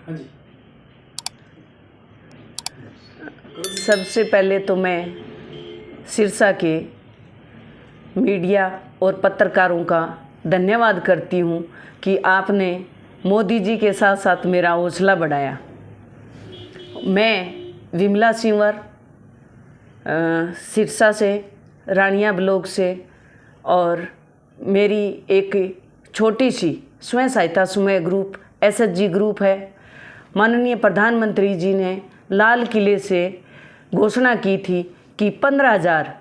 हाँ जी। सबसे पहले तो मैं सिरसा के मीडिया और पत्रकारों का धन्यवाद करती हूँ कि आपने मोदी जी के साथ साथ मेरा हौसला बढ़ाया। मैं विमला सिंवर सिरसा से, रानिया ब्लॉक से, और मेरी एक छोटी सी स्वयं सहायता समूह ग्रुप SHG ग्रुप है। माननीय प्रधानमंत्री जी ने लाल किले से घोषणा की थी कि 15,000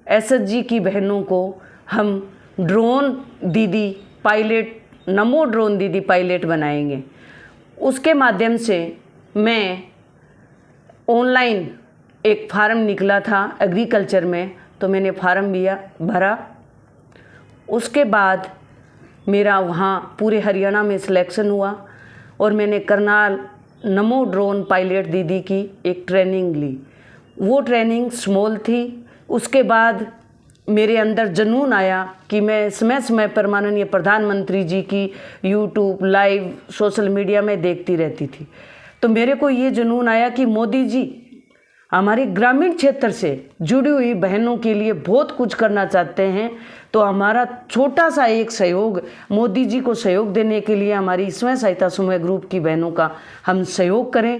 SHG की बहनों को हम ड्रोन दीदी पायलट, नमो ड्रोन दीदी पायलट बनाएंगे। उसके माध्यम से मैं ऑनलाइन एक फार्म निकला था एग्रीकल्चर में, तो मैंने फार्म भरा। उसके बाद मेरा वहाँ पूरे हरियाणा में सिलेक्शन हुआ और मैंने करनाल नमो ड्रोन पायलट दीदी की एक ट्रेनिंग ली। वो ट्रेनिंग स्मॉल थी। उसके बाद मेरे अंदर जुनून आया कि मैं समय समय पर माननीय प्रधानमंत्री जी की यूट्यूब लाइव सोशल मीडिया में देखती रहती थी। तो मेरे को ये जुनून आया कि मोदी जी हमारे ग्रामीण क्षेत्र से जुड़ी हुई बहनों के लिए बहुत कुछ करना चाहते हैं, तो हमारा छोटा सा एक सहयोग मोदी जी को सहयोग देने के लिए हमारी स्वयं सहायता समूह ग्रुप की बहनों का हम सहयोग करें।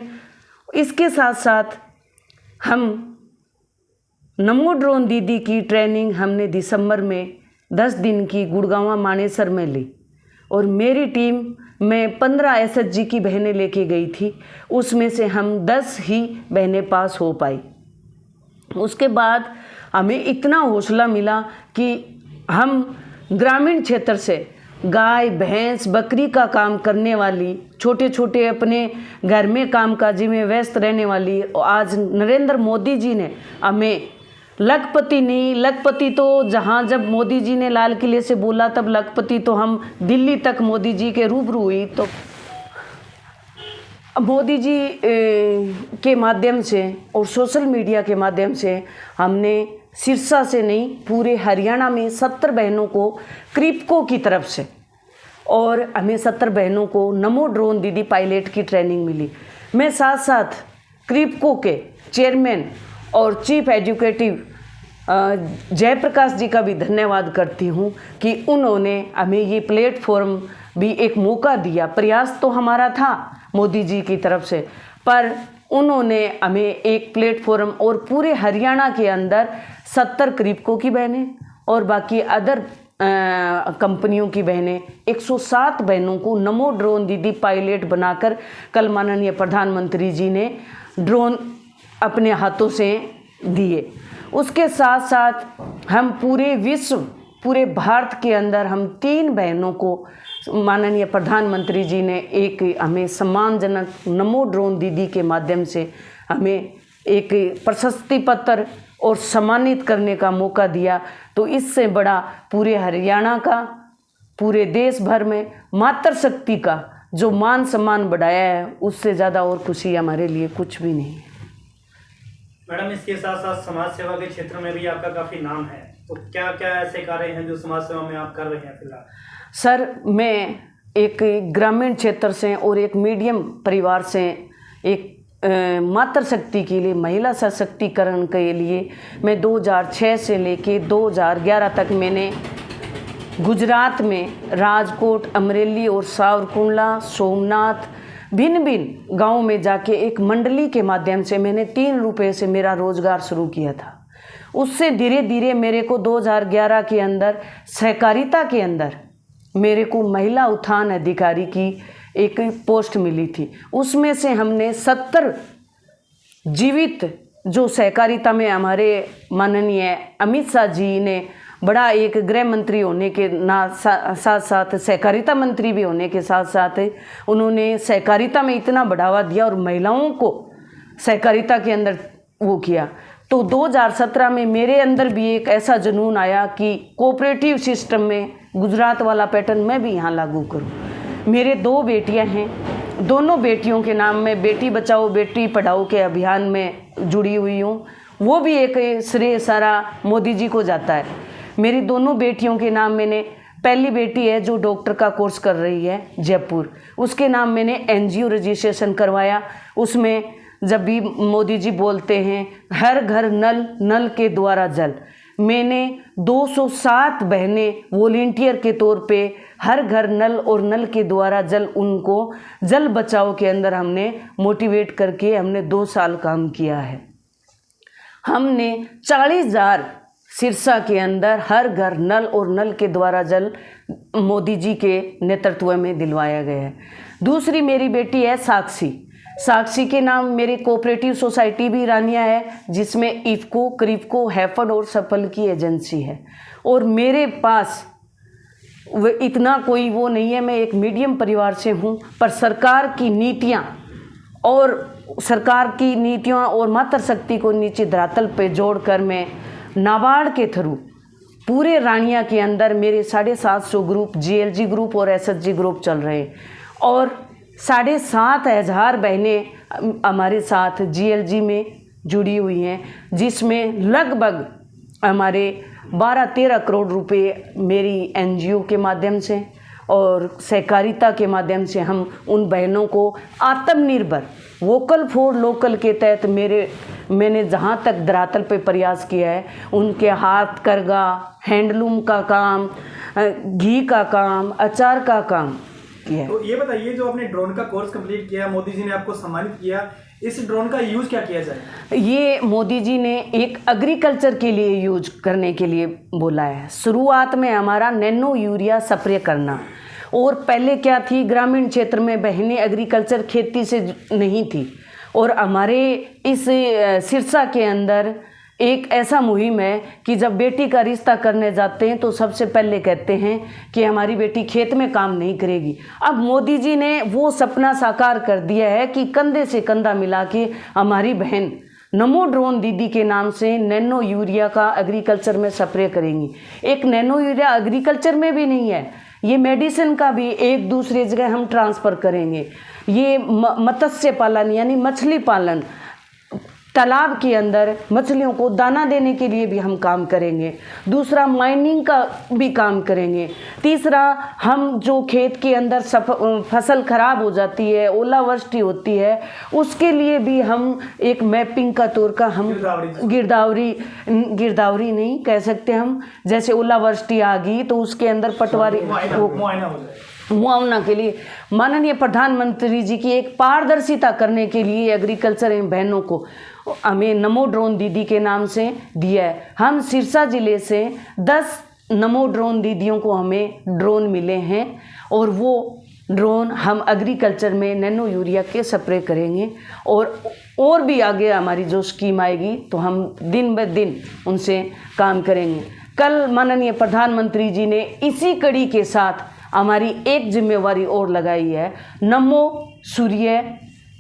इसके साथ साथ हम नमो ड्रोन दीदी की ट्रेनिंग हमने दिसंबर में 10 दिन की गुड़गांव मानेसर में ली और मेरी टीम में 15 SHG की बहनें लेके गई थी। उसमें से हम 10 ही बहनें पास हो पाई। उसके बाद हमें इतना हौसला मिला कि हम ग्रामीण क्षेत्र से गाय भैंस बकरी का काम करने वाली, छोटे छोटे अपने घर में कामकाजी में व्यस्त रहने वाली, आज नरेंद्र मोदी जी ने हमें लखपति नहीं, लखपति तो जहाँ जब मोदी जी ने लाल किले से बोला तब लखपति तो हम दिल्ली तक मोदी जी के रूबरू हुई। तो मोदी जी के माध्यम से और सोशल मीडिया के माध्यम से हमने सिरसा से नहीं पूरे हरियाणा में 70 बहनों को क्रिप्को की तरफ से, और हमें 70 बहनों को नमो ड्रोन दीदी पायलट की ट्रेनिंग मिली। मैं साथ साथ क्रिप्को के चेयरमैन और चीफ एजुकेटिव जयप्रकाश जी का भी धन्यवाद करती हूँ कि उन्होंने हमें ये प्लेटफॉर्म भी एक मौका दिया। प्रयास तो हमारा था मोदी जी की तरफ से, पर उन्होंने हमें एक प्लेटफॉर्म और पूरे हरियाणा के अंदर 70 क्रिप्को की बहनें और बाकी अदर कंपनियों की बहनें 107 बहनों को नमो ड्रोन दीदी पायलट बनाकर कल माननीय प्रधानमंत्री जी ने ड्रोन अपने हाथों से दिए। उसके साथ साथ हम पूरे विश्व, पूरे भारत के अंदर हम 3 बहनों को माननीय प्रधानमंत्री जी ने एक हमें सम्मानजनक नमो ड्रोन दीदी के माध्यम से हमें एक प्रशस्ति पत्र और सम्मानित करने का मौका दिया। तो इससे बड़ा पूरे हरियाणा का, पूरे देश भर में मातृशक्ति का जो मान सम्मान बढ़ाया है, उससे ज़्यादा और खुशी हमारे लिए कुछ भी नहीं है। मैडम, इसके साथ साथ समाज सेवा के क्षेत्र में भी आपका काफ़ी नाम है, तो क्या क्या ऐसे कार्य हैं जो समाज सेवा में आप कर रहे हैं फिलहाल? सर, मैं एक ग्रामीण क्षेत्र से और एक मीडियम परिवार से, एक मातृशक्ति के लिए, महिला सशक्तिकरण के लिए मैं 2006 से लेके 2011 तक मैंने गुजरात में राजकोट, अमरेली और सावरकुंडला, सोमनाथ, भिन्न भिन्न गाँव में जाके एक मंडली के माध्यम से मैंने 3 रुपये से मेरा रोज़गार शुरू किया था। उससे धीरे धीरे मेरे को 2011 के अंदर सहकारिता के अंदर मेरे को महिला उत्थान अधिकारी की एक पोस्ट मिली थी। उसमें से हमने 70 जीवित, जो सहकारिता में हमारे माननीय अमित शाह जी ने बड़ा एक गृह मंत्री होने के साथ साथ सहकारिता मंत्री भी होने के साथ साथ उन्होंने सहकारिता में इतना बढ़ावा दिया और महिलाओं को सहकारिता के अंदर वो किया। तो 2017 में मेरे अंदर भी एक ऐसा जुनून आया कि कोऑपरेटिव सिस्टम में गुजरात वाला पैटर्न मैं भी यहाँ लागू करूँ। मेरे 2 बेटियाँ हैं, दोनों बेटियों के नाम में बेटी बचाओ बेटी पढ़ाओ के अभियान में जुड़ी हुई हूँ। वो भी एक श्रेय सारा मोदी जी को जाता है। मेरी दोनों बेटियों के नाम मैंने पहली बेटी है जो डॉक्टर का कोर्स कर रही है जयपुर, उसके नाम मैंने एनजीओ रजिस्ट्रेशन करवाया। उसमें जब भी मोदी जी बोलते हैं हर घर नल, नल के द्वारा जल, मैंने 207 बहनें वॉलेंटियर के तौर पे हर घर नल और नल के द्वारा जल, उनको जल बचाओ के अंदर हमने मोटिवेट करके हमने 2 साल काम किया है। हमने 40,000 सिरसा के अंदर हर घर नल और नल के द्वारा जल मोदी जी के नेतृत्व में दिलवाया गया है। दूसरी मेरी बेटी है साक्षी। साक्षी के नाम मेरी कोऑपरेटिव सोसाइटी भी रानिया है, जिसमें इफ्को, क्रिफ्को, हैफड और सफल की एजेंसी है। और मेरे पास इतना कोई वो नहीं है, मैं एक मीडियम परिवार से हूँ, पर सरकार की नीतियाँ और मातृशक्ति को नीचे धरातल पे जोड़कर मैं नाबार्ड के थ्रू पूरे रानिया के अंदर मेरे 750 ग्रुप, जीएलजी ग्रुप और एसएचजी ग्रुप चल रहे हैं। और 7,500 बहनें हमारे साथ जीएलजी में जुड़ी हुई हैं, जिसमें लगभग हमारे 12-13 करोड़ रुपए मेरी एनजीओ के माध्यम से और सहकारिता के माध्यम से हम उन बहनों को आत्मनिर्भर वोकल फॉर लोकल के तहत मैंने जहाँ तक धरातल पे प्रयास किया है, उनके हाथ करगा, हैंडलूम का काम, घी का काम, अचार का काम किया है। तो ये बताइए, जो आपने ड्रोन का कोर्स कंप्लीट किया, मोदी जी ने आपको सम्मानित किया, इस ड्रोन का यूज़ क्या किया जाए? ये मोदी जी ने एक एग्रीकल्चर के लिए यूज करने के लिए बोला है। शुरुआत में हमारा नैनो यूरिया स्प्रे करना, और पहले क्या थी, ग्रामीण क्षेत्र में बहनें एग्रीकल्चर खेती से नहीं थी, और हमारे इस सिरसा के अंदर एक ऐसा मुहिम है कि जब बेटी का रिश्ता करने जाते हैं तो सबसे पहले कहते हैं कि हमारी बेटी खेत में काम नहीं करेगी। अब मोदी जी ने वो सपना साकार कर दिया है कि कंधे से कंधा मिला के हमारी बहन नमो ड्रोन दीदी के नाम से नैनो यूरिया का एग्रीकल्चर में स्प्रे करेंगी। एक नैनो यूरिया एग्रीकल्चर में भी नहीं है, ये मेडिसिन का भी एक दूसरे जगह हम ट्रांसफ़र करेंगे। ये मत्स्य पालन यानी मछली पालन, तालाब के अंदर मछलियों को दाना देने के लिए भी हम काम करेंगे। दूसरा, माइनिंग का भी काम करेंगे। तीसरा, हम जो खेत के अंदर फसल खराब हो जाती है, ओलावृष्टि होती है, उसके लिए भी हम एक मैपिंग का तौर का हम गिरदावरी नहीं कह सकते हम, जैसे ओलावृष्टि आ गई तो उसके अंदर पटवारी मुआवना के लिए माननीय प्रधानमंत्री जी की एक पारदर्शिता करने के लिए एग्रीकल्चर एवं बहनों को हमें नमो ड्रोन दीदी के नाम से दिया है। हम सिरसा ज़िले से 10 नमो ड्रोन दीदियों को हमें ड्रोन मिले हैं, और वो ड्रोन हम एग्रीकल्चर में नैनो यूरिया के स्प्रे करेंगे। और भी आगे हमारी जो स्कीम आएगी तो हम दिन ब दिन उनसे काम करेंगे। कल माननीय प्रधानमंत्री जी ने इसी कड़ी के साथ हमारी एक जिम्मेवारी और लगाई है, नमो सूर्य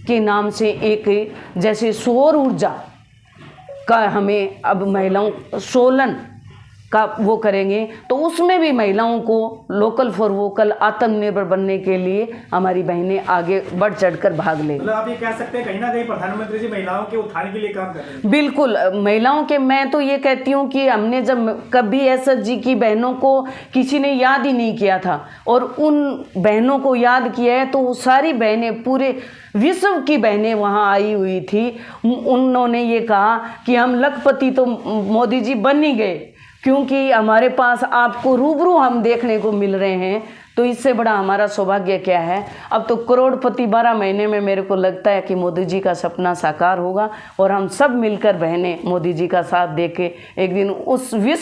के नाम से एक जैसे सौर ऊर्जा का हमें अब महिलाओं सोलन का वो करेंगे, तो उसमें भी महिलाओं को लोकल फॉर वोकल आत्मनिर्भर बनने के लिए हमारी बहनें आगे बढ़ चढ़कर भाग लेंगी। मतलब आप ये कह सकते हैं कहीं ना कहीं प्रधानमंत्री जी महिलाओं के उत्थान के लिए काम कर रहे हैं। बिल्कुल, महिलाओं के, मैं तो ये कहती हूँ कि हमने जब कभी एसएचजी की बहनों को किसी ने याद ही नहीं किया था, और उन बहनों को याद किया है, तो वो सारी बहनें पूरे विश्व की बहनें वहाँ आई हुई थी। उन्होंने ये कहा कि हम लखपति तो मोदी जी बन ही गए, क्योंकि हमारे पास आपको रूबरू हम देखने को मिल रहे हैं, तो इससे बड़ा हमारा सौभाग्य क्या है। अब तो करोड़पति 12 महीने में मेरे को लगता है कि मोदी जी का सपना साकार होगा, और हम सब मिलकर बहनें मोदी जी का साथ दे के एक दिन उस विश्व